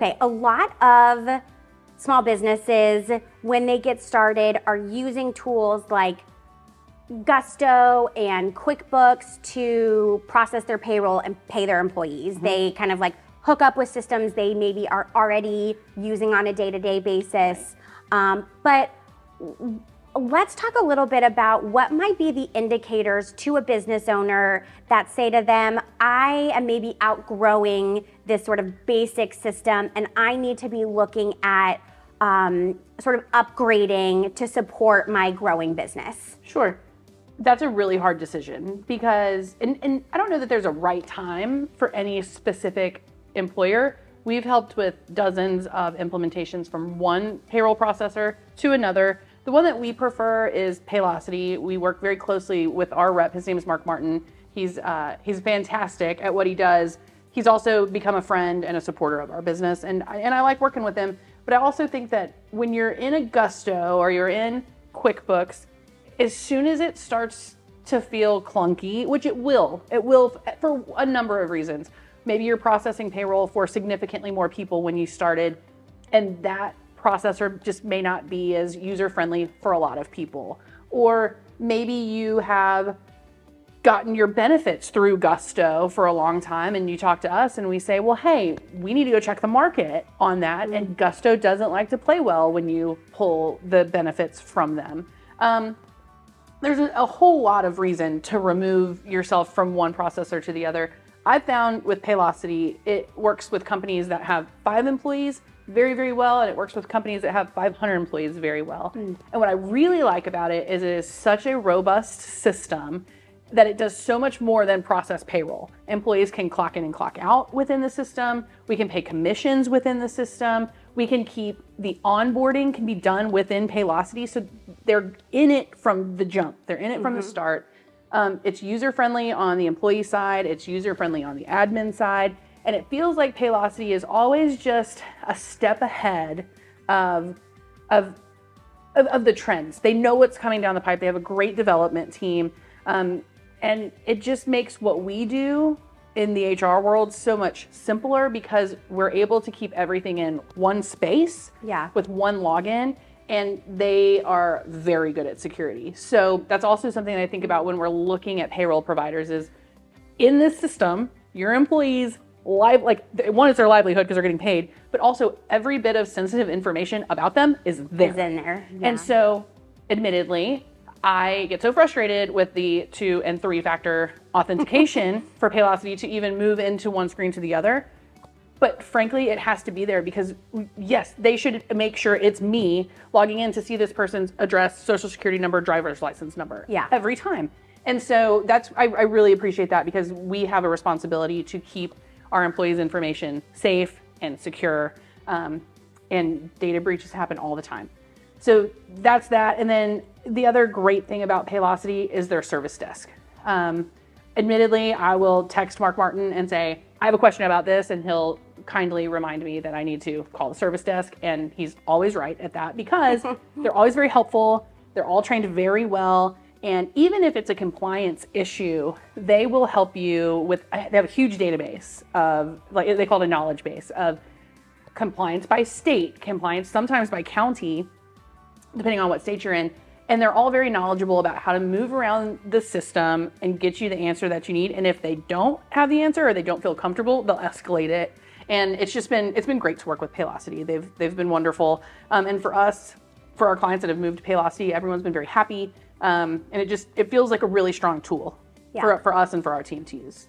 Okay, a lot of small businesses, when they get started, are using tools like Gusto and QuickBooks to process their payroll and pay their employees. They kind of like hook up with systems they maybe are already using on a day-to-day basis. But let's talk a little bit about what might be the indicators to a business owner that say to them, I am maybe outgrowing this sort of basic system and I need to be looking at sort of upgrading to support my growing business. Sure. That's a really hard decision because, and I don't know that there's a right time for any specific employer. We've helped with dozens of implementations from one payroll processor to another. The one that we prefer is Paylocity. We work very closely with our rep. His name is Mark Martin. He's fantastic at what he does. He's also become a friend and a supporter of our business, and I like working with him. But I also think that when you're in a Gusto or you're in QuickBooks, as soon as it starts to feel clunky, which it will for a number of reasons. Maybe you're processing payroll for significantly more people when you started, and that processor just may not be as user-friendly for a lot of people. Or maybe you have gotten your benefits through Gusto for a long time and you talk to us and we say, well, hey, we need to go check the market on that. And Gusto doesn't like to play well when you pull the benefits from them. There's a whole lot of reason to remove yourself from one processor to the other. I've found with Paylocity, it works with companies that have 5 employees very, very well, and it works with companies that have 500 employees very well. And what I really like about it is such a robust system that it does so much more than process payroll. Employees can clock in and clock out within the system. We can pay commissions within the system. We can keep the onboarding can be done within Paylocity. So they're in it from the jump. They're in it from the start. It's user-friendly on the employee side. It's user-friendly on the admin side. And it feels like Paylocity is always just a step ahead of the trends. They know what's coming down the pipe. They have a great development team. And it just makes what we do in the HR world so much simpler because we're able to keep everything in one space with one login, and they are very good at security. So that's also something I think about when we're looking at payroll providers is in this system, your employees one is their livelihood because they're getting paid, but also every bit of sensitive information about them is there. Is in there. Yeah. And so admittedly, I get so frustrated with the 2 and 3 factor authentication for Paylocity to even move into one screen to the other. But frankly, it has to be there because yes, they should make sure it's me logging in to see this person's address, social security number, driver's license number every time. And so I really appreciate that because we have a responsibility to keep our employees' information safe and secure, and data breaches happen all the time. So that's that. And then the other great thing about Paylocity is their service desk. Admittedly, I will text Mark Martin and say, I have a question about this, and he'll kindly remind me that I need to call the service desk. And he's always right at that because they're always very helpful. They're all trained very well. And even if it's a compliance issue, they will help you with, they have a huge database of, like they call it a knowledge base of compliance by state, compliance sometimes by county, depending on what state you're in. And they're all very knowledgeable about how to move around the system and get you the answer that you need. And if they don't have the answer or they don't feel comfortable, they'll escalate it. And it's been great to work with Paylocity. They've been wonderful. And for us, for our clients that have moved to Paylocity, everyone's been very happy. And it feels like a really strong tool for us and for our team to use.